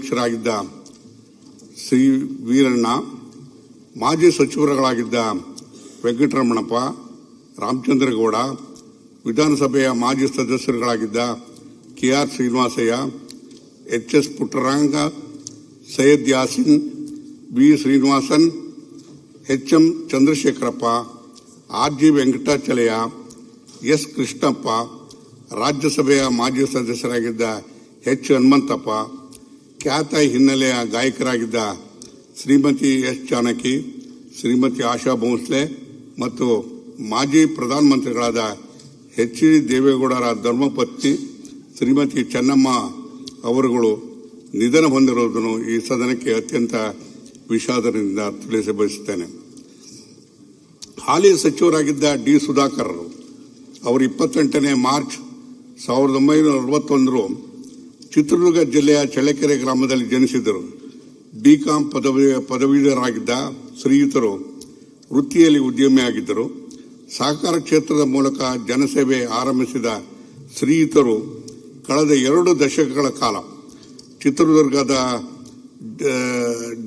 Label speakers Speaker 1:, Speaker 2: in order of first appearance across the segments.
Speaker 1: ಉಪಾಧ್ಯಕ್ಷರಾಗಿದ್ದ ಶ್ರೀ ವೀರಣ್ಣ, ಮಾಜಿ ಸಚಿವರುಗಳಾಗಿದ್ದ ವೆಂಕಟರಮಣಪ್ಪ, ರಾಮಚಂದ್ರಗೌಡ, ವಿಧಾನಸಭೆಯ ಮಾಜಿ ಸದಸ್ಯರುಗಳಾಗಿದ್ದ K R Srinivasaiah, H S. Puttaranga, Syed Yasin, B. Srinivasan, H M. Chandrashekarappa, R G. Venkatachalaiah, S. Krishnappa, ರಾಜ್ಯಸಭೆಯ ಮಾಜಿ ಸದಸ್ಯರಾಗಿದ್ದ ಎಚ್. ಹನುಮಂತಪ್ಪ, ಖ್ಯಾತ ಹಿನ್ನೆಲೆಯ ಗಾಯಕರಾಗಿದ್ದ ಶ್ರೀಮತಿ ಎಸ್. ಜಾನಕಿ, ಶ್ರೀಮತಿ ಆಶಾ ಭೋಂಸ್ಲೆ ಮತ್ತು ಮಾಜಿ ಪ್ರಧಾನಮಂತ್ರಿಗಳಾದ ಎಚ್. ಡಿ. ದೇವೇಗೌಡರ ಧರ್ಮಪತ್ನಿ ಶ್ರೀಮತಿ ಚೆನ್ನಮ್ಮ ಅವರುಗಳು ನಿಧನ ಹೊಂದಿರುವುದನ್ನು ಈ ಸದನಕ್ಕೆ ಅತ್ಯಂತ ವಿಷಾದದಿಂದ ತಿಳಿಸ ಬಯಸುತ್ತೇನೆ. ಹಾಲಿ ಸಚಿವರಾಗಿದ್ದ ಡಿ. ಸುಧಾಕರ್ ಅವರು 28ನೇ ಮಾರ್ಚ್ 1961 ಚಿತ್ರದುರ್ಗ ಜಿಲ್ಲೆಯ ಚಳ್ಳಕೆರೆ ಗ್ರಾಮದಲ್ಲಿ ಜನಿಸಿದರು. ಬಿಕಾಂ ಪದವೀಧರರಾಗಿದ್ದ ಶ್ರೀಯುತರು ವೃತ್ತಿಯಲ್ಲಿ ಉದ್ಯಮಿಯಾಗಿದ್ದರು. ಸಹಕಾರ ಕ್ಷೇತ್ರದ ಮೂಲಕ ಜನಸೇವೆ ಆರಂಭಿಸಿದ ಶ್ರೀಯುತರು ಕಳೆದ 2 ದಶಕಗಳ ಕಾಲ ಚಿತ್ರದುರ್ಗದ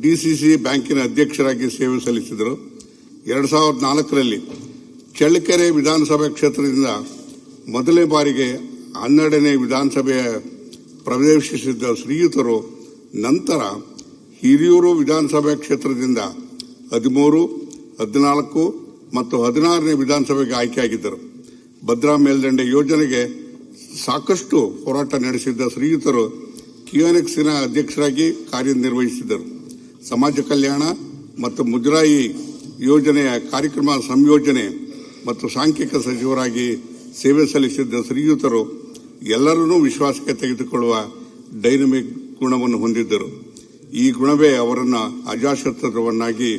Speaker 1: ಡಿಸಿಸಿ ಬ್ಯಾಂಕಿನ ಅಧ್ಯಕ್ಷರಾಗಿ ಸೇವೆ ಸಲ್ಲಿಸಿದರು. 2004ರಲ್ಲಿ ಚಳ್ಳಕೆರೆ ವಿಧಾನಸಭಾ ಕ್ಷೇತ್ರದಿಂದ ಮೊದಲನೇ ಬಾರಿಗೆ 12ನೇ ವಿಧಾನಸಭೆಯ ಪ್ರವೇಶಿಸಿದ್ದ ಶ್ರೀಯುತರು ನಂತರ ಹಿರಿಯೂರು ವಿಧಾನಸಭಾ ಕ್ಷೇತ್ರದಿಂದ 13, 14 ಮತ್ತು 16ನೇ ವಿಧಾನಸಭೆಗೆ ಆಯ್ಕೆಯಾಗಿದ್ದರು. ಭದ್ರಾ ಮೇಲ್ದಂಡೆ ಯೋಜನೆಗೆ ಸಾಕಷ್ಟು ಹೋರಾಟ ನಡೆಸಿದ್ದ ಶ್ರೀಯುತರು ಕಿಯೋನೆಕ್ಸ್ನ ಅಧ್ಯಕ್ಷರಾಗಿ ಕಾರ್ಯನಿರ್ವಹಿಸಿದರು. ಸಮಾಜ ಕಲ್ಯಾಣ ಮತ್ತು ಮುಜರಾಯಿ ಯೋಜನೆಯ ಕಾರ್ಯಕ್ರಮ ಸಂಯೋಜನೆ ಮತ್ತು ಸಾಂಖ್ಯಿಕ ಸಚಿವರಾಗಿ ಸೇವೆ ಸಲ್ಲಿಸಿದ್ದ ಶ್ರೀಯುತರು ಎಲ್ಲರನ್ನೂ ವಿಶ್ವಾಸಕ್ಕೆ ತೆಗೆದುಕೊಳ್ಳುವ ಡೈನಮಿಕ್ ಗುಣವನ್ನು ಹೊಂದಿದ್ದರು. ಈ ಗುಣವೇ ಅವರನ್ನು ಅಜಾಶತ್ರುವನ್ನಾಗಿ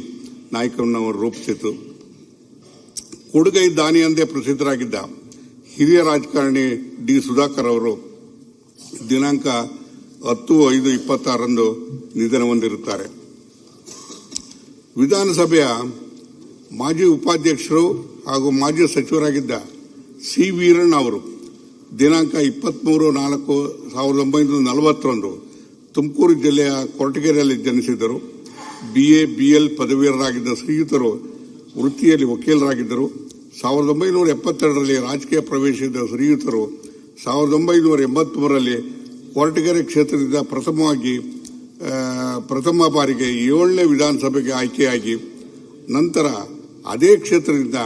Speaker 1: ನಾಯಕವನ್ನು ರೂಪಿಸಿತು. ಕೊಡುಗೈ ದಾನಿ ಎಂದೇ ಪ್ರಸಿದ್ಧರಾಗಿದ್ದ ಹಿರಿಯ ರಾಜಕಾರಣಿ ಡಿ. ಸುಧಾಕರ್ ಅವರು ದಿನಾಂಕ 10/5/26 ನಿಧನ ಹೊಂದಿರುತ್ತಾರೆ. ವಿಧಾನಸಭೆಯ ಮಾಜಿ ಉಪಾಧ್ಯಕ್ಷರು ಹಾಗೂ ಮಾಜಿ ಸಚಿವರಾಗಿದ್ದ ಸಿ. ವೀರಣ್ಣ ಅವರು ದಿನಾಂಕ 23/4/1941 ತುಮಕೂರು ಜಿಲ್ಲೆಯ ಕೊರಟಗೆರೆಯಲ್ಲಿ ಜನಿಸಿದರು. BA, BL ಪದವೀಧರರಾಗಿದ್ದ ಶ್ರೀಯುತರು ವೃತ್ತಿಯಲ್ಲಿ ವಕೀಲರಾಗಿದ್ದರು. 1972ರಲ್ಲಿ ರಾಜಕೀಯ ಪ್ರವೇಶಿಸಿದ ಶ್ರೀಯುತರು 1983ರಲ್ಲಿ ಕೊರಟಗೆರೆ ಕ್ಷೇತ್ರದಿಂದ ಪ್ರಥಮ ಬಾರಿಗೆ 7ನೇ ವಿಧಾನಸಭೆಗೆ ಆಯ್ಕೆಯಾಗಿ ನಂತರ ಅದೇ ಕ್ಷೇತ್ರದಿಂದ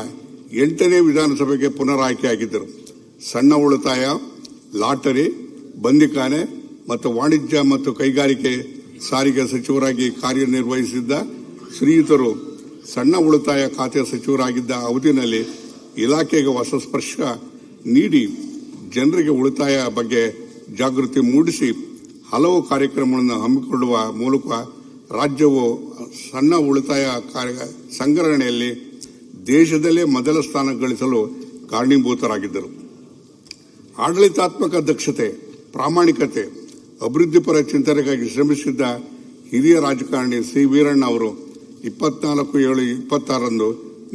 Speaker 1: 8ನೇ ವಿಧಾನಸಭೆಗೆ ಪುನರ್ ಆಯ್ಕೆಯಾಗಿದ್ದರು. ಸಣ್ಣ ಉಳಿತಾಯ, ಲಾಟರಿ, ಬಂದಿಖಾನೆ ಮತ್ತು ವಾಣಿಜ್ಯ ಮತ್ತು ಕೈಗಾರಿಕೆ ಸಾರಿಗೆ ಸಚಿವರಾಗಿ ಕಾರ್ಯನಿರ್ವಹಿಸಿದ್ದ ಶ್ರೀಯುತರು ಸಣ್ಣ ಉಳಿತಾಯ ಖಾತೆ ಸಚಿವರಾಗಿದ್ದ ಅವಧಿಯಲ್ಲಿ ಇಲಾಖೆಗೆ ಹೊಸ ಸ್ಪರ್ಶ ನೀಡಿ ಜನರಿಗೆ ಉಳಿತಾಯ ಬಗ್ಗೆ ಜಾಗೃತಿ ಮೂಡಿಸಿ ಹಲವು ಕಾರ್ಯಕ್ರಮಗಳನ್ನು ಹಮ್ಮಿಕೊಳ್ಳುವ ಮೂಲಕ ರಾಜ್ಯವು ಸಣ್ಣ ಉಳಿತಾಯ ಸಂಗ್ರಹಣೆಯಲ್ಲಿ ದೇಶದಲ್ಲೇ ಮೊದಲ ಸ್ಥಾನ ಗಳಿಸಲು ಕಾರಣೀಭೂತರಾಗಿದ್ದರು. ಆಡಳಿತಾತ್ಮಕ ದಕ್ಷತೆ, ಪ್ರಾಮಾಣಿಕತೆ, ಅಭಿವೃದ್ಧಿಪರ ಚಿಂತನೆಗಾಗಿ ಶ್ರಮಿಸಿದ್ದ ಹಿರಿಯ ರಾಜಕಾರಣಿ ಸಿ. ವೀರಣ್ಣ ಅವರು 24/7/26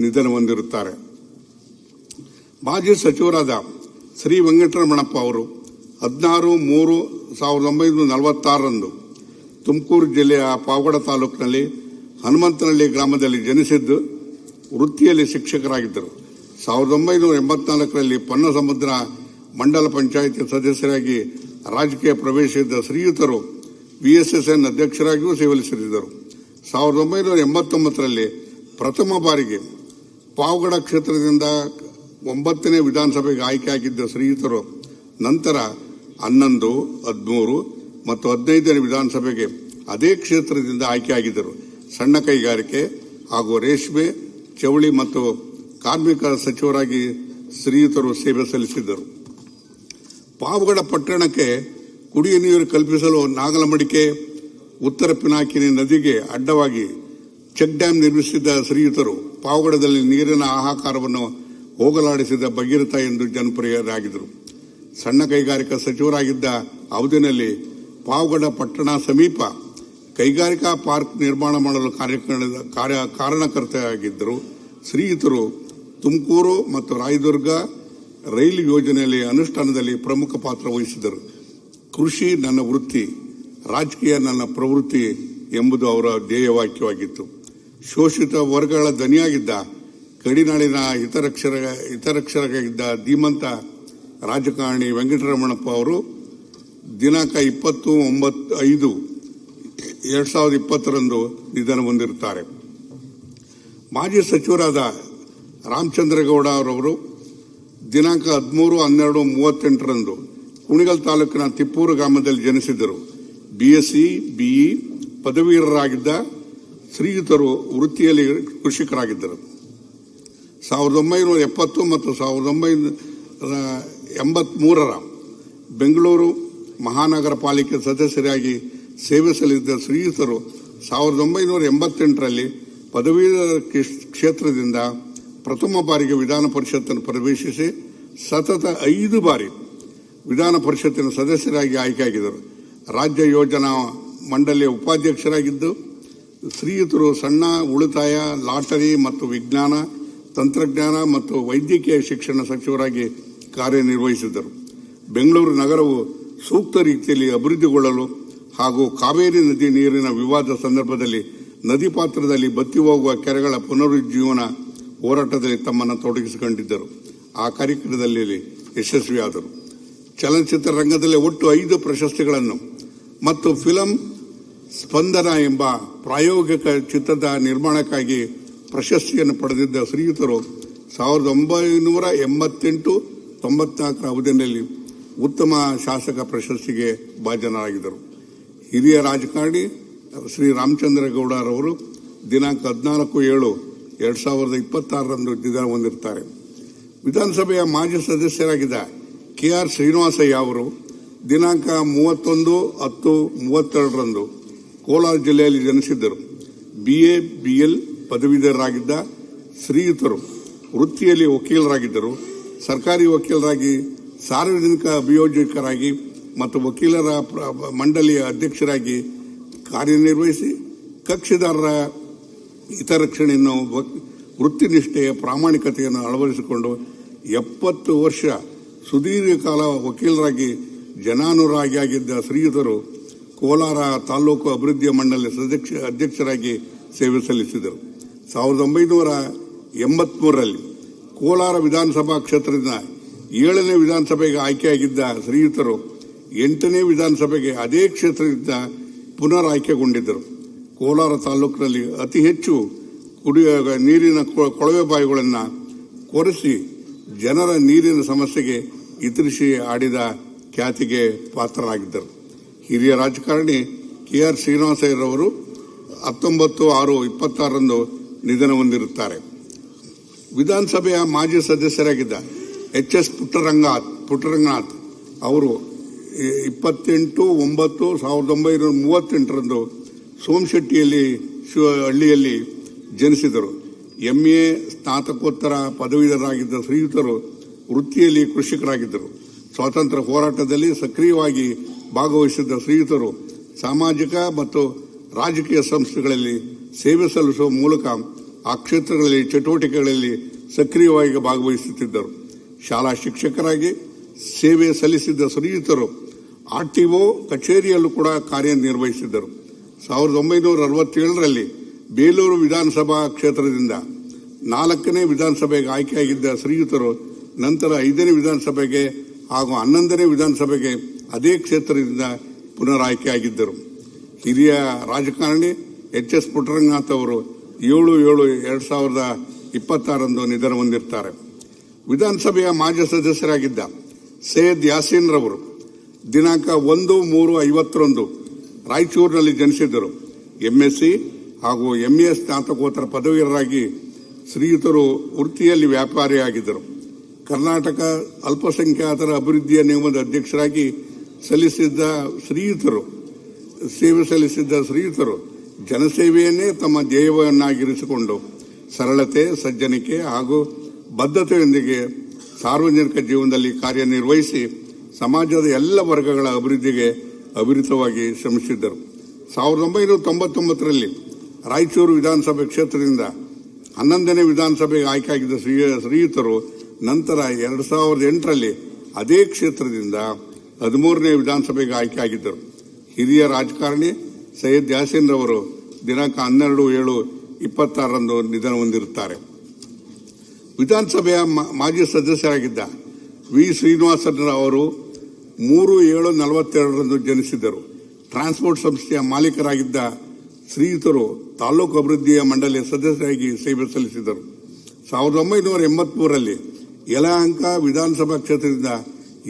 Speaker 1: ನಿಧನ ಹೊಂದಿರುತ್ತಾರೆ. ಮಾಜಿ ಸಚಿವರಾದ ಶ್ರೀ ವೆಂಕಟರಮಣಪ್ಪ ಅವರು 16/3/1946 ತುಮಕೂರು ಜಿಲ್ಲೆಯ ಪಾವಗಡ ತಾಲೂಕಿನಲ್ಲಿ ಹನುಮಂತನಹಳ್ಳಿ ಗ್ರಾಮದಲ್ಲಿ ಜನಿಸಿದ್ದು ವೃತ್ತಿಯಲ್ಲಿ ಶಿಕ್ಷಕರಾಗಿದ್ದರು. 1984ರಲ್ಲಿ ಪನ್ನಸಮುದ್ರ ಮಂಡಲ ಪಂಚಾಯಿತಿ ಸದಸ್ಯರಾಗಿ ರಾಜಕೀಯ ಪ್ರವೇಶಿಸಿದ ಶ್ರೀಯುತರು VSSN ಅಧ್ಯಕ್ಷರಾಗಿಯೂ ಸೇವಲಿಸಿದ್ದರು. 1989ರಲ್ಲಿ ಪ್ರಥಮ ಬಾರಿಗೆ ಪಾವಗಡ ಕ್ಷೇತ್ರದಿಂದ 9ನೇ ವಿಧಾನಸಭೆಗೆ ಆಯ್ಕೆಯಾಗಿದ್ದ ಶ್ರೀಯುತರು ನಂತರ 11, 13 ಮತ್ತು 15ನೇ ವಿಧಾನಸಭೆಗೆ ಅದೇ ಕ್ಷೇತ್ರದಿಂದ ಆಯ್ಕೆಯಾಗಿದ್ದರು. ಸಣ್ಣ ಕೈಗಾರಿಕೆ ಹಾಗೂ ರೇಷ್ಮೆ, ಚೌಳಿ ಮತ್ತು ಕಾರ್ಮಿಕ ಸಚಿವರಾಗಿ ಶ್ರೀಯುತರು ಸೇವೆ ಸಲ್ಲಿಸಿದ್ದರು. ಪಾವಗಡ ಪಟ್ಟಣಕ್ಕೆ ಕುಡಿಯುವ ನೀರು ಕಲ್ಪಿಸಲು ನಾಗಲಮಡಿಕೆ, ಉತ್ತರ ಪಿನಾಕಿನಿ ನದಿಗೆ ಅಡ್ಡವಾಗಿ ಚೆಕ್ ಡ್ಯಾಂ ನಿರ್ಮಿಸಿದ್ದ ಶ್ರೀಯುತರು ಪಾವಗಡದಲ್ಲಿ ನೀರಿನ ಹಾಹಾಕಾರವನ್ನು ಹೋಗಲಾಡಿಸಿದ ಭಗೀರಥ ಎಂದು ಜನಪ್ರಿಯರಾಗಿದ್ದರು. ಸಣ್ಣ ಕೈಗಾರಿಕಾ ಸಚಿವರಾಗಿದ್ದ ಅವಧಿಯಲ್ಲಿ ಪಾವಗಡ ಪಟ್ಟಣ ಸಮೀಪ ಕೈಗಾರಿಕಾ ಪಾರ್ಕ್ ನಿರ್ಮಾಣ ಮಾಡಲು ಕಾರಣಕರ್ತರಾಗಿದ್ದರು. ಶ್ರೀಯುತರು ತುಮಕೂರು ಮತ್ತು ರಾಯದುರ್ಗ ರೈಲು ಯೋಜನೆಯಲ್ಲಿ ಅನುಷ್ಠಾನದಲ್ಲಿ ಪ್ರಮುಖ ಪಾತ್ರ ವಹಿಸಿದರು. ಕೃಷಿ ನನ್ನ ವೃತ್ತಿ, ರಾಜಕೀಯ ನನ್ನ ಪ್ರವೃತ್ತಿ ಎಂಬುದು ಅವರ ಧ್ಯೇಯವಾಕ್ಯವಾಗಿತ್ತು. ಶೋಷಿತ ವರ್ಗಗಳ ದನಿಯಾಗಿದ್ದ, ಗಡಿನಾಡಿನ ಹಿತರಕ್ಷಕರಾಗಿದ್ದ ಧೀಮಂತ ರಾಜಕಾರಣಿ ವೆಂಕಟರಮಣಪ್ಪ ಅವರು ದಿನಾಂಕ 20/5/2020 ನಿಧನ ಹೊಂದಿರುತ್ತಾರೆ. ಮಾಜಿ ಸಚಿವರಾದ ರಾಮಚಂದ್ರಗೌಡ ಅವರವರು ದಿನಾಂಕ 13/12/38 ಕುಣಿಗಲ್ ತಾಲೂಕಿನ ತಿಪ್ಪೂರು ಗ್ರಾಮದಲ್ಲಿ ಜನಿಸಿದರು. BSc BE ಪದವೀಧರರಾಗಿದ್ದ ಶ್ರೀಯುತರು ವೃತ್ತಿಯಲ್ಲಿ ಕೃಷಿಕರಾಗಿದ್ದರು. 1970 ಮತ್ತು 1983 ಬೆಂಗಳೂರು ಮಹಾನಗರ ಪಾಲಿಕೆ ಸದಸ್ಯರಾಗಿ ಸೇವೆ ಸಲ್ಲಿಸಿದ ಶ್ರೀಯುತರು 1988 ಪದವೀಧರ ಕ್ಷೇತ್ರದಿಂದ ಪ್ರಥಮ ಬಾರಿಗೆ ವಿಧಾನ ಪರಿಷತ್ತನ್ನು ಪ್ರವೇಶಿಸಿ ಸತತ 5 ಬಾರಿ ವಿಧಾನ ಪರಿಷತ್ತಿನ ಸದಸ್ಯರಾಗಿ ಆಯ್ಕೆಯಾಗಿದ್ದರು. ರಾಜ್ಯ ಯೋಜನಾ ಮಂಡಳಿಯ ಉಪಾಧ್ಯಕ್ಷರಾಗಿದ್ದು ಶ್ರೀಯುತರು ಸಣ್ಣ ಉಳಿತಾಯ, ಲಾಟರಿ ಮತ್ತು ವಿಜ್ಞಾನ, ತಂತ್ರಜ್ಞಾನ ಮತ್ತು ವೈದ್ಯಕೀಯ ಶಿಕ್ಷಣ ಸಚಿವರಾಗಿ ಕಾರ್ಯನಿರ್ವಹಿಸಿದರು. ಬೆಂಗಳೂರು ನಗರವು ಸೂಕ್ತ ರೀತಿಯಲ್ಲಿ ಅಭಿವೃದ್ಧಿಗೊಳ್ಳಲು ಹಾಗೂ ಕಾವೇರಿ ನದಿ ನೀರಿನ ವಿವಾದ ಸಂದರ್ಭದಲ್ಲಿ ನದಿ ಪಾತ್ರದಲ್ಲಿ ಬತ್ತಿ ಹೋಗುವ ಕೆರೆಗಳ ಪುನರುಜ್ಜೀವನ ಹೋರಾಟದಲ್ಲಿ ತಮ್ಮನ್ನು ತೊಡಗಿಸಿಕೊಂಡಿದ್ದರು. ಆ ಕಾರ್ಯಕ್ರಮದಲ್ಲಿ ಯಶಸ್ವಿಯಾದರು. ಚಲನಚಿತ್ರ ರಂಗದಲ್ಲಿ ಒಟ್ಟು 5 ಪ್ರಶಸ್ತಿಗಳನ್ನು ಮತ್ತು ಫಿಲಂ ಸ್ಪಂದನ ಎಂಬ ಪ್ರಾಯೋಗಿಕ ಚಿತ್ರದ ನಿರ್ಮಾಣಕ್ಕಾಗಿ ಪ್ರಶಸ್ತಿಯನ್ನು ಪಡೆದಿದ್ದ ಶ್ರೀಯುತರು 1988-94 ಅವಧಿಯಲ್ಲಿ ಉತ್ತಮ ಶಾಸಕ ಪ್ರಶಸ್ತಿಗೆ ಭಾಜನರಾಗಿದ್ದರು. ಹಿರಿಯ ರಾಜಕಾರಣಿ ಶ್ರೀ ರಾಮಚಂದ್ರಗೌಡರವರು ದಿನಾಂಕ 14/7/2026 ನಿಧನ ಹೊಂದಿರುತ್ತಾರೆ. ವಿಧಾನಸಭೆಯ ಮಾಜಿ ಸದಸ್ಯರಾಗಿದ್ದ KR ಶ್ರೀನಿವಾಸಯ್ಯ ಅವರು ದಿನಾಂಕ 31/10/32 ಕೋಲಾರ ಜಿಲ್ಲೆಯಲ್ಲಿ ಜನಿಸಿದ್ದರು. BA BL ಪದವೀಧರರಾಗಿದ್ದ ಶ್ರೀಯುತರು ವೃತ್ತಿಯಲ್ಲಿ ವಕೀಲರಾಗಿದ್ದರು. ಸರ್ಕಾರಿ ವಕೀಲರಾಗಿ, ಸಾರ್ವಜನಿಕ ಅಭಿಯೋಜಕರಾಗಿ ಮತ್ತು ವಕೀಲರ ಮಂಡಳಿಯ ಅಧ್ಯಕ್ಷರಾಗಿ ಕಾರ್ಯನಿರ್ವಹಿಸಿ ಕಕ್ಷಿದಾರರ ಹಿತರಕ್ಷಣೆಯನ್ನು, ವೃತ್ತಿನಿಷ್ಠೆಯ ಪ್ರಾಮಾಣಿಕತೆಯನ್ನು ಅಳವಡಿಸಿಕೊಂಡು 70 ವರ್ಷ ಸುದೀರ್ಘ ಕಾಲ ವಕೀಲರಾಗಿ ಜನಾನುರಾಗಿಯಾಗಿದ್ದ ಶ್ರೀಯುತರು ಕೋಲಾರ ತಾಲೂಕು ಅಭಿವೃದ್ಧಿ ಮಂಡಳಿ ಅಧ್ಯಕ್ಷರಾಗಿ ಸೇವೆ ಸಲ್ಲಿಸಿದರು. 1983 ಕೋಲಾರ ವಿಧಾನಸಭಾ ಕ್ಷೇತ್ರದಿಂದ 7ನೇ ವಿಧಾನಸಭೆಗೆ ಆಯ್ಕೆಯಾಗಿದ್ದ ಶ್ರೀಯುತರು 8ನೇ ವಿಧಾನಸಭೆಗೆ ಅದೇ ಕ್ಷೇತ್ರದಿಂದ ಪುನರ್ ಆಯ್ಕೆಗೊಂಡಿದ್ದರು. ಕೋಲಾರ ತಾಲೂಕಿನಲ್ಲಿ ಅತಿ ಹೆಚ್ಚು ಕುಡಿಯುವ ನೀರಿನ ಕೊಳವೆ ಬಾವಿಗಳನ್ನು ಕೊರೆಸಿ ಜನರ ನೀರಿನ ಸಮಸ್ಯೆಗೆ ಇತರಿಸಿ ಆಡಿದ ಖ್ಯಾತಿಗೆ ಪಾತ್ರರಾಗಿದ್ದರು. ಹಿರಿಯ ರಾಜಕಾರಣಿ KR ಶ್ರೀನಿವಾಸಯ್ಯರವರು 19/6/26 ನಿಧನ ಹೊಂದಿರುತ್ತಾರೆ. ವಿಧಾನಸಭೆಯ ಮಾಜಿ ಸದಸ್ಯರಾಗಿದ್ದ HS ಪುಟ್ಟರಂಗನಾಥ್ ಅವರು 28/9/1938 ಸೋಮಶೆಟ್ಟಿಯಲ್ಲಿ ಹಳ್ಳಿಯಲ್ಲಿ ಜನಿಸಿದರು. MA ಸ್ನಾತಕೋತ್ತರ ಪದವೀಧರರಾಗಿದ್ದ ಶ್ರೀಯುತರು ವೃತ್ತಿಯಲ್ಲಿ ಕೃಷಿಕರಾಗಿದ್ದರು. ಸ್ವಾತಂತ್ರ್ಯ ಹೋರಾಟದಲ್ಲಿ ಸಕ್ರಿಯವಾಗಿ ಭಾಗವಹಿಸಿದ್ದ ಶ್ರೀಯುತರು ಸಾಮಾಜಿಕ ಮತ್ತು ರಾಜಕೀಯ ಸಂಸ್ಥೆಗಳಲ್ಲಿ ಸೇವೆ ಸಲ್ಲಿಸುವ ಮೂಲಕ ಆ ಕ್ಷೇತ್ರಗಳಲ್ಲಿ ಚಟುವಟಿಕೆಗಳಲ್ಲಿ ಸಕ್ರಿಯವಾಗಿ ಭಾಗವಹಿಸುತ್ತಿದ್ದರು. ಶಾಲಾ ಶಿಕ್ಷಕರಾಗಿ ಸೇವೆ ಸಲ್ಲಿಸಿದ್ದ ಶ್ರೀಯುತರು RTO ಕಚೇರಿಯಲ್ಲೂ ಕೂಡ ಕಾರ್ಯನಿರ್ವಹಿಸಿದ್ದರು. 1967 ಬೇಲೂರು ವಿಧಾನಸಭಾ ಕ್ಷೇತ್ರದಿಂದ 4ನೇ ವಿಧಾನಸಭೆಗೆ ಆಯ್ಕೆಯಾಗಿದ್ದ ಶ್ರೀಯುತರು ನಂತರ 5ನೇ ವಿಧಾನಸಭೆಗೆ ಹಾಗೂ 11ನೇ ವಿಧಾನಸಭೆಗೆ ಅದೇ ಕ್ಷೇತ್ರದಿಂದ ಪುನರ್ ಆಯ್ಕೆಯಾಗಿದ್ದರು. ಹಿರಿಯ ರಾಜಕಾರಣಿ HS ಪುಟ್ಟರಂಗನಾಥ್ ಅವರು 7/7/2026 ನಿಧನ ಹೊಂದಿರುತ್ತಾರೆ. ವಿಧಾನಸಭೆಯ ಮಾಜಿ ಸದಸ್ಯರಾಗಿದ್ದ ಸೈಯದ್ ಯಾಸೀನ್ ರವರು ದಿನಾಂಕ 1/3/51 ರಾಯಚೂರಿನಲ್ಲಿ ಜನಿಸಿದ್ದರು. MSc ಹಾಗೂ MA ಸ್ನಾತಕೋತ್ತರ ಪದವೀಧರರಾಗಿ ಶ್ರೀಯುತರು ವೃತ್ತಿಯಲ್ಲಿ ವ್ಯಾಪಾರಿಯಾಗಿದ್ದರು. ಕರ್ನಾಟಕ ಅಲ್ಪಸಂಖ್ಯಾತರ ಅಭಿವೃದ್ಧಿಯ ನಿಗಮದ ಅಧ್ಯಕ್ಷರಾಗಿ ಸೇವೆ ಸಲ್ಲಿಸಿದ್ದ ಶ್ರೀಯುತರು ಜನಸೇವೆಯನ್ನೇ ತಮ್ಮ ಧ್ಯೇಯವನ್ನಾಗಿರಿಸಿಕೊಂಡು ಸರಳತೆ, ಸಜ್ಜನಿಕೆ ಹಾಗೂ ಬದ್ಧತೆಯೊಂದಿಗೆ ಸಾರ್ವಜನಿಕ ಜೀವನದಲ್ಲಿ ಕಾರ್ಯನಿರ್ವಹಿಸಿ ಸಮಾಜದ ಎಲ್ಲ ವರ್ಗಗಳ ಅಭಿವೃದ್ಧಿಗೆ ಅವಿರತವಾಗಿ ಶ್ರಮಿಸಿದ್ದರು. 1999 ರಾಯಚೂರು ವಿಧಾನಸಭೆ ಕ್ಷೇತ್ರದಿಂದ 11ನೇ ವಿಧಾನಸಭೆಗೆ ಆಯ್ಕೆಯಾಗಿದ್ದ ಶ್ರೀಯುತರು ನಂತರ 2008 ಅದೇ ಕ್ಷೇತ್ರದಿಂದ 13ನೇ ವಿಧಾನಸಭೆಗೆ ಆಯ್ಕೆಯಾಗಿದ್ದರು. ಹಿರಿಯ ರಾಜಕಾರಣಿ ಸೈಯದ್ ಯಾಸೀನ್ ರವರು ದಿನಾಂಕ 12/7/26ರಂದು ನಿಧನ ಹೊಂದಿರುತ್ತಾರೆ. ವಿಧಾನಸಭೆಯ ಮಾಜಿ ಸದಸ್ಯರಾಗಿದ್ದ ವಿ ಶ್ರೀನಿವಾಸನ್ ಅವರು 3/7/42ರಂದು ಜನಿಸಿದ್ದರು. ಟ್ರಾನ್ಸ್ಪೋರ್ಟ್ ಸಂಸ್ಥೆಯ ಮಾಲೀಕರಾಗಿದ್ದ ಶ್ರೀಯುತರು ತಾಲೂಕು ಅಭಿವೃದ್ಧಿಯ ಮಂಡಳಿಯ ಸದಸ್ಯರಾಗಿ ಸೇವೆ ಸಲ್ಲಿಸಿದರು. 1983ರಲ್ಲಿ ಯಲಹಂಕ ವಿಧಾನಸಭಾ ಕ್ಷೇತ್ರದಿಂದ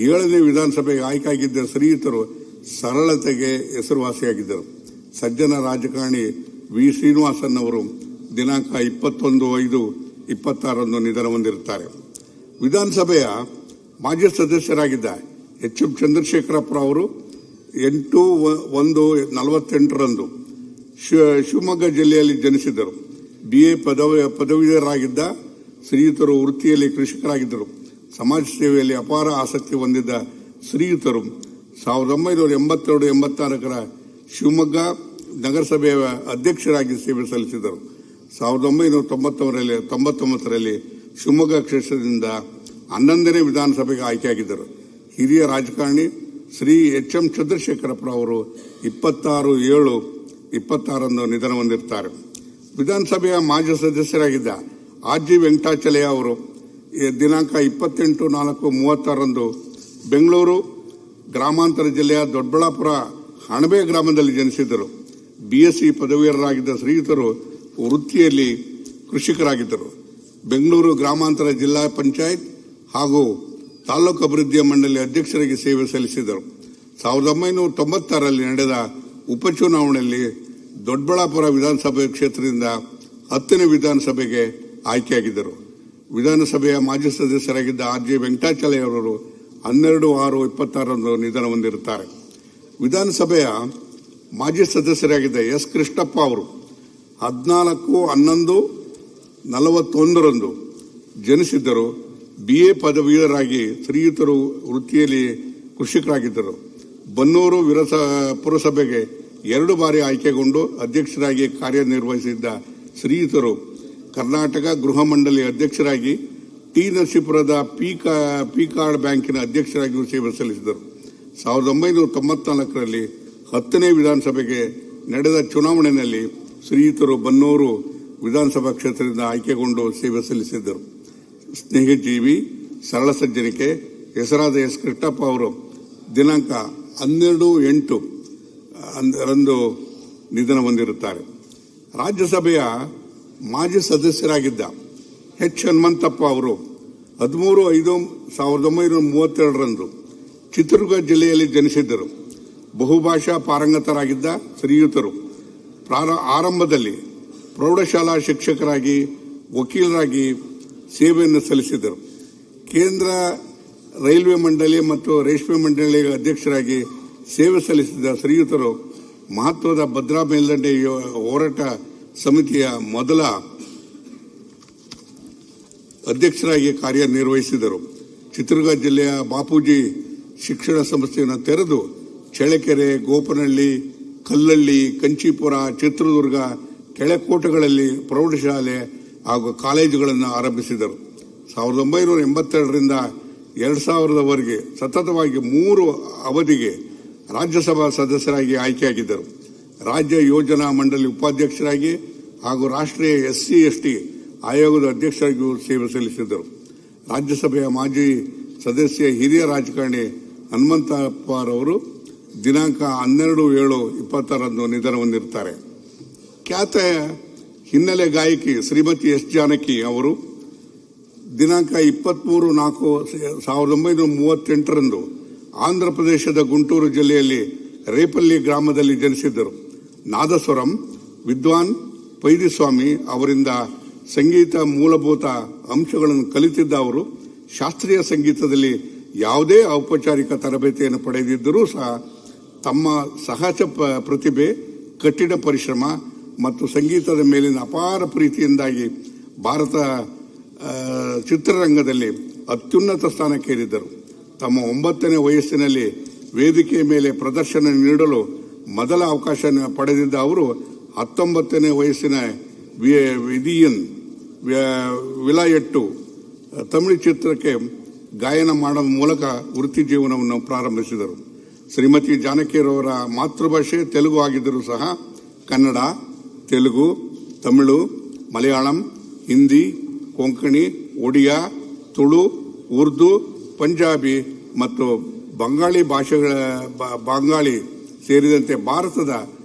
Speaker 1: 7ನೇ ವಿಧಾನಸಭೆಗೆ ಆಯ್ಕೆಯಾಗಿದ್ದ ಶ್ರೀಯುತರು ಸರಳತೆಗೆ ಹೆಸರುವಾಸಿಯಾಗಿದ್ದರು. ಸಜ್ಜನ ರಾಜಕಾರಣಿ ವಿ ಶ್ರೀನಿವಾಸನ್ ಅವರು ದಿನಾಂಕ 21/5/26ರಂದು ನಿಧನ ಹೊಂದಿರುತ್ತಾರೆ. ವಿಧಾನಸಭೆಯ ಮಾಜಿ ಸದಸ್ಯರಾಗಿದ್ದ ಎಚ್. ಎಂ. ಚಂದ್ರಶೇಖರಪ್ಪ ಅವರು 8/1/48ರಂದು ಶಿವಮೊಗ್ಗ ಜಿಲ್ಲೆಯಲ್ಲಿ ಜನಿಸಿದರು. BA ಪದವೀಧರರಾಗಿದ್ದ ಶ್ರೀಯುತರು ವೃತ್ತಿಯಲ್ಲಿ ಕೃಷಿಕರಾಗಿದ್ದರು. ಸಮಾಜ ಸೇವೆಯಲ್ಲಿ ಅಪಾರ ಆಸಕ್ತಿ ಹೊಂದಿದ್ದ ಶ್ರೀಯುತರು 1982-84ರ ಶಿವಮೊಗ್ಗ ನಗರಸಭೆಯ ಅಧ್ಯಕ್ಷರಾಗಿ ಸೇವೆ ಸಲ್ಲಿಸಿದರು. 1999ರಲ್ಲಿ ಶಿವಮೊಗ್ಗ ಕ್ಷೇತ್ರದಿಂದ 11ನೇ ವಿಧಾನಸಭೆಗೆ ಆಯ್ಕೆಯಾಗಿದ್ದರು. ಹಿರಿಯ ರಾಜಕಾರಣಿ ಶ್ರೀ ಎಚ್. ಎಂ. ಚಂದ್ರಶೇಖರಪ್ಪ ಅವರು 26/7/26ರಂದು ನಿಧನ ಹೊಂದಿರುತ್ತಾರೆ. ವಿಧಾನಸಭೆಯ ಮಾಜಿ ಸದಸ್ಯರಾಗಿದ್ದ ಆರ್. ಜಿ. ವೆಂಕಟಾಚಲಯ್ಯ ಅವರು ದಿನಾಂಕ 28/4/36ರಂದು ಬೆಂಗಳೂರು ಗ್ರಾಮಾಂತರ ಜಿಲ್ಲೆಯ ದೊಡ್ಡಬಳ್ಳಾಪುರ ಹಣಬೆ ಗ್ರಾಮದಲ್ಲಿ ಜನಿಸಿದರು. BSc ಪದವೀಧರರಾಗಿದ್ದ ಶ್ರೀಯುತರು ವೃತ್ತಿಯಲ್ಲಿ ಕೃಷಿಕರಾಗಿದ್ದರು. ಬೆಂಗಳೂರು ಗ್ರಾಮಾಂತರ ಜಿಲ್ಲಾ ಪಂಚಾಯತ್ ಹಾಗೂ ತಾಲೂಕು ಅಭಿವೃದ್ಧಿಯ ಮಂಡಳಿ ಅಧ್ಯಕ್ಷರಾಗಿ ಸೇವೆ ಸಲ್ಲಿಸಿದರು. 1996ರಲ್ಲಿ ನಡೆದ ಉಪಚುನಾವಣೆಯಲ್ಲಿ ದೊಡ್ಡಬಳ್ಳಾಪುರ ವಿಧಾನಸಭೆ ಕ್ಷೇತ್ರದಿಂದ 10ನೇ ವಿಧಾನಸಭೆಗೆ ಆಯ್ಕೆಯಾಗಿದ್ದರು. ವಿಧಾನಸಭೆಯ ಮಾಜಿ ಸದಸ್ಯರಾಗಿದ್ದ ಆರ್. ಜಿ. ವೆಂಕಟಾಚಲಯ್ಯ ಅವರು 12/6/26ರಂದು ನಿಧನ ಹೊಂದಿರುತ್ತಾರೆ. ವಿಧಾನಸಭೆಯ ಮಾಜಿ ಸದಸ್ಯರಾಗಿದ್ದ ಎಸ್. ಕೃಷ್ಣಪ್ಪ ಅವರು 14/11/41ರಂದು ಜನಿಸಿದ್ದರು. BA ಪದವೀಧರರಾಗಿ ಶ್ರೀಯುತರು ವೃತ್ತಿಯಲ್ಲಿ ಕೃಷಿಕರಾಗಿದ್ದರು. ಬನ್ನೂರು ಪುರಸಭೆಗೆ 2 ಬಾರಿ ಆಯ್ಕೆಗೊಂಡು ಅಧ್ಯಕ್ಷರಾಗಿ ಕಾರ್ಯನಿರ್ವಹಿಸಿದ್ದ ಶ್ರೀಯುತರು ಕರ್ನಾಟಕ ಗೃಹ ಮಂಡಳಿ ಅಧ್ಯಕ್ಷರಾಗಿ ಟಿ. ನರಸೀಪುರದ ಪಿ ಕಾರ್ಡ್ ಬ್ಯಾಂಕಿನ ಅಧ್ಯಕ್ಷರಾಗಿಯೂ ಸೇವೆ ಸಲ್ಲಿಸಿದರು. 1994ರಲ್ಲಿ 10ನೇ ವಿಧಾನಸಭೆಗೆ ನಡೆದ ಚುನಾವಣೆಯಲ್ಲಿ ಶ್ರೀಯುತರು ಬನ್ನೂರು ವಿಧಾನಸಭಾ ಕ್ಷೇತ್ರದಿಂದ ಆಯ್ಕೆಗೊಂಡು ಸೇವೆ ಸಲ್ಲಿಸಿದ್ದರು. ಸ್ನೇಹಜೀವಿ, ಸರಳ ಸಜ್ಜನಿಕೆ ಹೆಸರಾದ ಎಸ್. ಕೃಷ್ಣಪ್ಪ ಅವರು ದಿನಾಂಕ 12/8ರಂದು ನಿಧನ ಹೊಂದಿರುತ್ತಾರೆ. ರಾಜ್ಯಸಭೆಯ ಮಾಜಿ ಸದಸ್ಯರಾಗಿದ್ದ ಎಚ್. ಹನುಮಂತಪ್ಪ ಅವರು 13/5/1932ರಂದು ಚಿತ್ರದುರ್ಗ ಜಿಲ್ಲೆಯಲ್ಲಿ ಜನಿಸಿದ್ದರು. ಬಹುಭಾಷಾ ಪಾರಂಗತರಾಗಿದ್ದ ಶ್ರೀಯುತರು ಆರಂಭದಲ್ಲಿ ಪ್ರೌಢಶಾಲಾ ಶಿಕ್ಷಕರಾಗಿ, ವಕೀಲರಾಗಿ ಸೇವೆಯನ್ನು ಸಲ್ಲಿಸಿದರು. ಕೇಂದ್ರ ರೈಲ್ವೆ ಮಂಡಳಿ ಮತ್ತು ರೇಷ್ಮೆ ಮಂಡಳಿಯ ಅಧ್ಯಕ್ಷರಾಗಿ ಸೇವೆ ಸಲ್ಲಿಸಿದ ಶ್ರೀಯುತರು ಮಹತ್ವದ ಭದ್ರಾ ಮೇಲ್ದಂಡೆ ಹೋರಾಟ ಸಮಿತಿಯ ಮೊದಲ ಅಧ್ಯಕ್ಷರಾಗಿ ಕಾರ್ಯನಿರ್ವಹಿಸಿದರು. ಚಿತ್ರದುರ್ಗ ಜಿಲ್ಲೆಯ ಬಾಪೂಜಿ ಶಿಕ್ಷಣ ಸಂಸ್ಥೆಯನ್ನು ತೆರೆದು ಚಳ್ಳಕೆರೆ, ಗೋಪನಹಳ್ಳಿ, ಕಲ್ಲಳ್ಳಿ, ಕಂಚೀಪುರ, ಚಿತ್ರದುರ್ಗ, ಕೆಳಕೋಟೆಗಳಲ್ಲಿ ಪ್ರೌಢಶಾಲೆ ಹಾಗೂ ಕಾಲೇಜುಗಳನ್ನು ಆರಂಭಿಸಿದರು. 1982ರಿಂದ 2000ರವರೆಗೆ ಸತತವಾಗಿ 3 ಅವಧಿಗೆ ರಾಜ್ಯಸಭಾ ಸದಸ್ಯರಾಗಿ ಆಯ್ಕೆಯಾಗಿದ್ದರು. ರಾಜ್ಯ ಯೋಜನಾ ಮಂಡಳಿ ಉಪಾಧ್ಯಕ್ಷರಾಗಿ ಹಾಗೂ ರಾಷ್ಟ್ರೀಯ SC/ST ಆಯೋಗದ ಅಧ್ಯಕ್ಷರಾಗಿಯೂ ಸೇವೆ ಸಲ್ಲಿಸಿದರು. ರಾಜ್ಯಸಭೆಯ ಮಾಜಿ ಸದಸ್ಯ ಹಿರಿಯ ರಾಜಕಾರಣಿ ಹನುಮಂತಪ್ಪರವರು ದಿನಾಂಕ 12/7/26ರಂದು ನಿಧನ ಹೊಂದಿರುತ್ತಾರೆ. ಖ್ಯಾತ ಹಿನ್ನೆಲೆ ಗಾಯಕಿ ಶ್ರೀಮತಿ ಎಸ್. ಜಾನಕಿ ಅವರು ದಿನಾಂಕ 23/4/1938ರಂದು ಆಂಧ್ರಪ್ರದೇಶದ ಗುಂಟೂರು ಜಿಲ್ಲೆಯಲ್ಲಿ ರೇಪಲ್ಲಿ ಗ್ರಾಮದಲ್ಲಿ ಜನಿಸಿದ್ದರು. ನಾದಸ್ವರಂ ವಿದ್ವಾನ್ ಪೈದಿಸ್ವಾಮಿ ಅವರಿಂದ ಸಂಗೀತ ಮೂಲಭೂತ ಅಂಶಗಳನ್ನು ಕಲಿತಿದ್ದ ಅವರು ಶಾಸ್ತ್ರೀಯ ಸಂಗೀತದಲ್ಲಿ ಯಾವುದೇ ಔಪಚಾರಿಕ ತರಬೇತಿಯನ್ನು ಪಡೆದಿದ್ದರೂ ಸಹ ತಮ್ಮ ಸಹಜ ಪ್ರತಿಭೆ, ಕಠಿಣ ಪರಿಶ್ರಮ ಮತ್ತು ಸಂಗೀತದ ಮೇಲಿನ ಅಪಾರ ಪ್ರೀತಿಯಿಂದಾಗಿ ಭಾರತ ಚಿತ್ರರಂಗದಲ್ಲಿ ಅತ್ಯುನ್ನತ ಸ್ಥಾನಕ್ಕೇರಿದ್ದರು. ತಮ್ಮ 9ನೇ ವಯಸ್ಸಿನಲ್ಲಿ ವೇದಿಕೆಯ ಮೇಲೆ ಪ್ರದರ್ಶನ ನೀಡಲು ಮೊದಲ ಅವಕಾಶ ಪಡೆದಿದ್ದ ಅವರು 19ನೇ ವಯಸ್ಸಿನ ವಿಧಿಯನ್ ವಿಲಾಯಟ್ಟು ತಮಿಳು ಚಿತ್ರಕ್ಕೆ ಗಾಯನ ಮಾಡುವ ಮೂಲಕ ವೃತ್ತಿ ಜೀವನವನ್ನು ಪ್ರಾರಂಭಿಸಿದರು. ಶ್ರೀಮತಿ ಜಾನಕಿರವರ ಮಾತೃಭಾಷೆ ತೆಲುಗು ಆಗಿದ್ದರೂ ಸಹ ಕನ್ನಡ, ತೆಲುಗು, ತಮಿಳು, ಮಲಯಾಳಂ, ಹಿಂದಿ, ಕೊಂಕಣಿ, ಒಡಿಯಾ, ತುಳು, ಉರ್ದು, ಪಂಜಾಬಿ ಮತ್ತು ಬಂಗಾಳಿ ಸೇರಿದಂತೆ ಭಾರತದ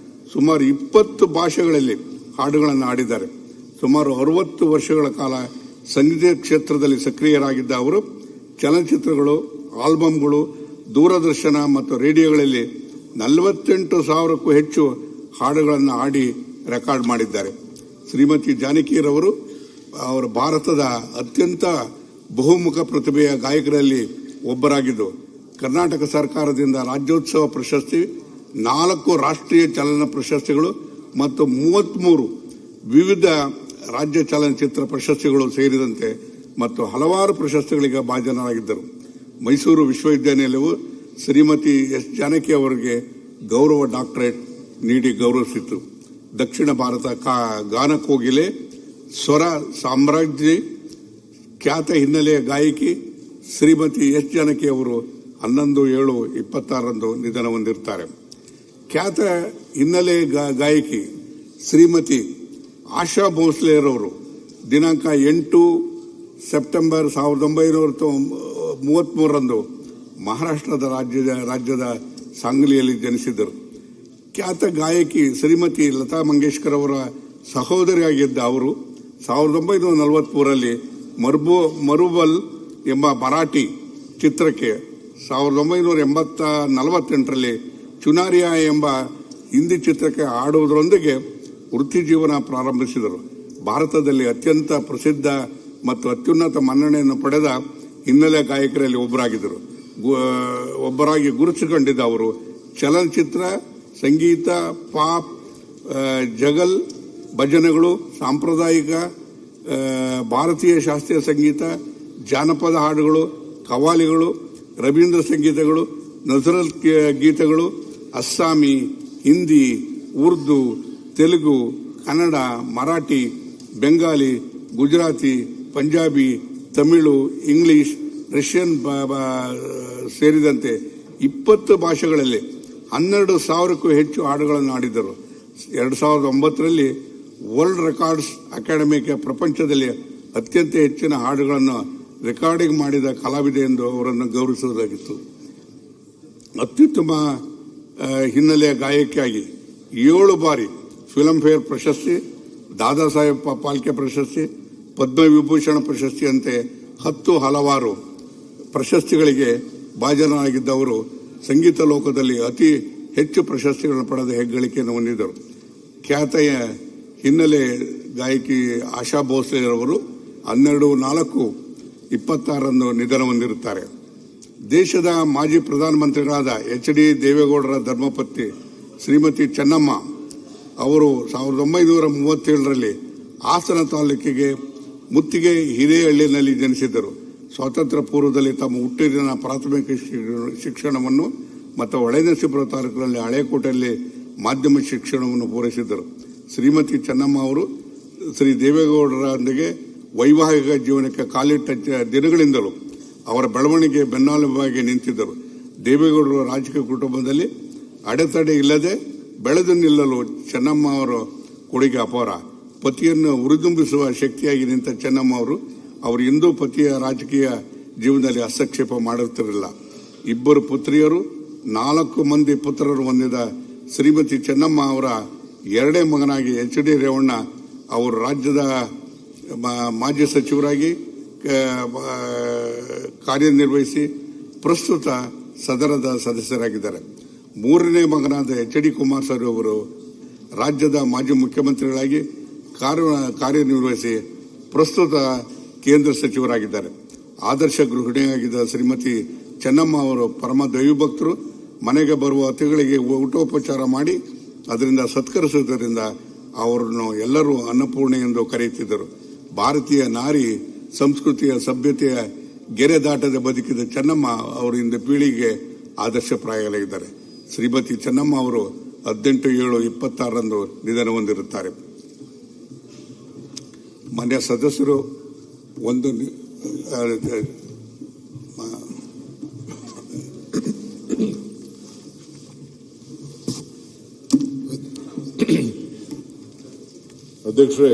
Speaker 1: ಸುಮಾರು 20 ಭಾಷೆಗಳಲ್ಲಿ ಹಾಡುಗಳನ್ನು ಹಾಡಿದ್ದಾರೆ. ಸುಮಾರು 60 ವರ್ಷಗಳ ಕಾಲ ಸಂಗೀತ ಕ್ಷೇತ್ರದಲ್ಲಿ ಸಕ್ರಿಯರಾಗಿದ್ದ ಅವರು ಚಲನಚಿತ್ರಗಳು, ಆಲ್ಬಂಗಳು, ದೂರದರ್ಶನ ಮತ್ತು ರೇಡಿಯೋಗಳಲ್ಲಿ 48,000ಕ್ಕೂ ಹೆಚ್ಚು ಹಾಡುಗಳನ್ನು ಹಾಡಿ ರೆಕಾರ್ಡ್ ಮಾಡಿದ್ದಾರೆ. ಶ್ರೀಮತಿ ಜಾನಕಿರವರು ಅವರು ಭಾರತದ ಅತ್ಯಂತ ಬಹುಮುಖ ಪ್ರತಿಭೆಯ ಗಾಯಕರಲ್ಲಿ ಒಬ್ಬರಾಗಿದ್ದು, ಕರ್ನಾಟಕ ಸರ್ಕಾರದಿಂದ ರಾಜ್ಯೋತ್ಸವ ಪ್ರಶಸ್ತಿ, 4 ರಾಷ್ಟ್ರೀಯ ಚಲನ ಪ್ರಶಸ್ತಿಗಳು ಮತ್ತು 33 ವಿವಿಧ ರಾಜ್ಯ ಚಲನಚಿತ್ರ ಪ್ರಶಸ್ತಿಗಳು ಸೇರಿದಂತೆ ಮತ್ತು ಹಲವಾರು ಪ್ರಶಸ್ತಿಗಳಿಗೆ ಭಾಜನರಾಗಿದ್ದರು. ಮೈಸೂರು ವಿಶ್ವವಿದ್ಯಾನಿಲಯವು ಶ್ರೀಮತಿ ಎಸ್ ಜಾನಕಿ ಅವರಿಗೆ ಗೌರವ ಡಾಕ್ಟರೇಟ್ ನೀಡಿ ಗೌರವಿಸಿತು. ದಕ್ಷಿಣ ಭಾರತ ಗಾನ ಕೋಗಿಲೆ, ಸ್ವರ ಸಾಮ್ರಾಜ್ಞಿ, ಖ್ಯಾತ ಹಿನ್ನೆಲೆಯ ಗಾಯಕಿ ಶ್ರೀಮತಿ ಎಸ್ ಜಾನಕಿ ಅವರು 11/7/26 ನಿಧನ ಹೊಂದಿರುತ್ತಾರೆ. ಖ್ಯಾತ ಹಿನ್ನೆಲೆ ಗಾಯಕಿ ಶ್ರೀಮತಿ ಆಶಾ ಭೋಸ್ಲೆರವರು ದಿನಾಂಕ 8 ಸೆಪ್ಟೆಂಬರ್ 1933 ಮಹಾರಾಷ್ಟ್ರದ ರಾಜ್ಯದ ಸಾಂಗ್ಲಿಯಲ್ಲಿ ಜನಿಸಿದರು. ಖ್ಯಾತ ಗಾಯಕಿ ಶ್ರೀಮತಿ ಲತಾ ಮಂಗೇಶ್ಕರ್ ಅವರ ಸಹೋದರಿಯಾಗಿದ್ದ ಅವರು 1943 ಮರುಬಲ್ ಎಂಬ ಮರಾಠಿ ಚಿತ್ರಕ್ಕೆ, 1948 ಚುನಾರಿಯಾ ಎಂಬ ಹಿಂದಿ ಚಿತ್ರಕ್ಕೆ ಹಾಡುವುದರೊಂದಿಗೆ ವೃತ್ತಿ ಜೀವನ ಪ್ರಾರಂಭಿಸಿದರು. ಭಾರತದಲ್ಲಿ ಅತ್ಯಂತ ಪ್ರಸಿದ್ಧ ಮತ್ತು ಅತ್ಯುನ್ನತ ಮನ್ನಣೆಯನ್ನು ಪಡೆದ ಹಿನ್ನೆಲೆ ಗಾಯಕರಲ್ಲಿ ಒಬ್ಬರಾಗಿ ಗುರುತಿಸಿಕೊಂಡಿದ್ದ ಅವರು ಚಲನಚಿತ್ರ, ಸಂಗೀತ, ಪಾಪ್, ಜಗಲ್, ಭಜನೆಗಳು, ಸಾಂಪ್ರದಾಯಿಕ ಭಾರತೀಯ ಶಾಸ್ತ್ರೀಯ ಸಂಗೀತ, ಜಾನಪದ ಹಾಡುಗಳು, ಕವ್ವಾಲಿಗಳು, ರವೀಂದ್ರ ಸಂಗೀತಗಳು, ನಜರಲ್ ಗೀತೆಗಳು, ಅಸ್ಸಾಮಿ, ಹಿಂದಿ, ಉರ್ದು, ತೆಲುಗು, ಕನ್ನಡ, ಮರಾಠಿ, ಬೆಂಗಾಲಿ, ಗುಜರಾತಿ, ಪಂಜಾಬಿ, ತಮಿಳು, ಇಂಗ್ಲಿಷ್, ರಷ್ಯನ್ ಸೇರಿದಂತೆ 20 ಭಾಷೆಗಳಲ್ಲಿ 12,000ಕ್ಕೂ ಹೆಚ್ಚು ಹಾಡುಗಳನ್ನು ಹಾಡಿದರು. 2009 ವರ್ಲ್ಡ್ ರೆಕಾರ್ಡ್ಸ್ ಅಕಾಡೆಮಿಗೆ ಪ್ರಪಂಚದಲ್ಲಿ ಅತ್ಯಂತ ಹೆಚ್ಚಿನ ಹಾಡುಗಳನ್ನು ರೆಕಾರ್ಡಿಂಗ್ ಮಾಡಿದ ಕಲಾವಿದೆ ಎಂದು ಅವರನ್ನು ಗೌರವಿಸುವುದಾಗಿತ್ತು. ಅತ್ಯುತ್ತಮ ಹಿನ್ನೆಲೆಯ ಗಾಯಕಿಯಾಗಿ 7 ಬಾರಿ ಫಿಲ್ಮ್ ಫೇರ್ ಪ್ರಶಸ್ತಿ, ದಾದಾ ಸಾಹೇಬ್ ಫಾಲ್ಕೆ ಪ್ರಶಸ್ತಿ, ಪದ್ಮವಿಭೂಷಣ ಪ್ರಶಸ್ತಿಯಂತೆ 10 ಹಲವಾರು ಪ್ರಶಸ್ತಿಗಳಿಗೆ ಭಾಜನರಾಗಿದ್ದವರು ಸಂಗೀತ ಲೋಕದಲ್ಲಿ ಅತಿ ಹೆಚ್ಚು ಪ್ರಶಸ್ತಿಗಳನ್ನು ಪಡೆದ ಹೆಗ್ಗಳಿಕೆಯನ್ನು ಹೊಂದಿದ್ದರು. ಖ್ಯಾತ ಹಿನ್ನೆಲೆ ಗಾಯಕಿ ಆಶಾ ಭೋಸ್ಲೆರವರು 12/4/26 ನಿಧನ ಹೊಂದಿರುತ್ತಾರೆ. ದೇಶದ ಮಾಜಿ ಪ್ರಧಾನಮಂತ್ರಿಗಳಾದ HD ದೇವೇಗೌಡರ ಧರ್ಮಪತ್ನಿ ಶ್ರೀಮತಿ ಚೆನ್ನಮ್ಮ ಅವರು 1937 ಹಾಸನ ತಾಲೂಕಿಗೆ ಮುತ್ತಿಗೆ ಹಿರೇಹಳ್ಳಿನಲ್ಲಿ ಜನಿಸಿದ್ದರು. ಸ್ವಾತಂತ್ರ್ಯ ಪೂರ್ವದಲ್ಲಿ ತಮ್ಮ ಹುಟ್ಟಿನ ಪ್ರಾಥಮಿಕ ಶಿಕ್ಷಣವನ್ನು ಮತ್ತು ಹೊಳೆನರಸೀಪುರ ತಾಲೂಕಿನಲ್ಲಿ ಹಳೇಕೋಟೆಯಲ್ಲಿ ಮಾಧ್ಯಮ ಶಿಕ್ಷಣವನ್ನು ಪೂರೈಸಿದ್ದರು. ಶ್ರೀಮತಿ ಚೆನ್ನಮ್ಮ ಅವರು ಶ್ರೀ ದೇವೇಗೌಡರೊಂದಿಗೆ ವೈವಾಹಿಕ ಜೀವನಕ್ಕೆ ಕಾಲಿಟ್ಟ ದಿನಗಳಿಂದಲೂ ಅವರ ಬೆಳವಣಿಗೆ ಬೆನ್ನೆಲುಬಾಗಿ ನಿಂತಿದ್ದರು. ದೇವೇಗೌಡರ ರಾಜಕೀಯ ಕುಟುಂಬದಲ್ಲಿ ಅಡೆತಡೆ ಇಲ್ಲದೆ ಬೆಳೆದು ನಿಲ್ಲಲು ಚೆನ್ನಮ್ಮ ಅವರ ಕೊಡುಗೆ ಅಪಾರ. ಪತಿಯನ್ನು ಉರಿದುಂಬಿಸುವ ಶಕ್ತಿಯಾಗಿ ನಿಂತ ಚೆನ್ನಮ್ಮ ಅವರು ಎಂದೂ ಪತಿಯ ರಾಜಕೀಯ ಜೀವನದಲ್ಲಿ ಹಸ್ತಕ್ಷೇಪ ಮಾಡುತ್ತಿರಲಿಲ್ಲ. 2 ಪುತ್ರಿಯರು, 4 ಮಂದಿ ಪುತ್ರರು ಹೊಂದಿದ ಶ್ರೀಮತಿ ಚೆನ್ನಮ್ಮ ಅವರ 2ನೇ ಮಗನಾಗಿ HD ರೇವಣ್ಣ ಅವರು ರಾಜ್ಯದ ಮಾಜಿ ಸಚಿವರಾಗಿ ಕಾರ್ಯನಿರ್ವಹಿಸಿ ಪ್ರಸ್ತುತ ಸದನದ ಸದಸ್ಯರಾಗಿದ್ದಾರೆ. 3ನೇ ಮಗನಾದ HD ಕುಮಾರಸ್ವಾಮಿ ಅವರು ರಾಜ್ಯದ ಮಾಜಿ ಮುಖ್ಯಮಂತ್ರಿಗಳಾಗಿ ಕಾರ್ಯನಿರ್ವಹಿಸಿ ಪ್ರಸ್ತುತ ಕೇಂದ್ರ ಸಚಿವರಾಗಿದ್ದಾರೆ. ಆದರ್ಶ ಗೃಹಿಣಿಯಾಗಿದ್ದ ಶ್ರೀಮತಿ ಚೆನ್ನಮ್ಮ ಅವರು ಪರಮ ದೈವಭಕ್ತರು. ಮನೆಗೆ ಬರುವ ಅತಿಥಿಗಳಿಗೆ ಊಟೋಪಚಾರ ಮಾಡಿ ಅದರಿಂದ ಸತ್ಕರಿಸುವುದರಿಂದ ಅವರನ್ನು ಎಲ್ಲರೂ ಅನ್ನಪೂರ್ಣೆ ಎಂದು ಕರೆಯುತ್ತಿದ್ದರು. ಭಾರತೀಯ ನಾರಿ ಸಂಸ್ಕೃತಿಯ ಸಭ್ಯತೆಯ ಗೆರೆ ದಾಟದೆ ಬದುಕಿದ ಚೆನ್ನಮ್ಮ ಅವರು ಇಂದು ಪೀಳಿಗೆಗೆ ಆದರ್ಶಪ್ರಾಯರಾಗಿದ್ದಾರೆ. ಶ್ರೀಮತಿ ಚೆನ್ನಮ್ಮ ಅವರು 18/7/26 ನಿಧನ ಹೊಂದಿರುತ್ತಾರೆ. ಮಾನ್ಯ ಸದಸ್ಯರು, ಒಂದು
Speaker 2: ಅಧ್ಯಕ್ಷರೇ,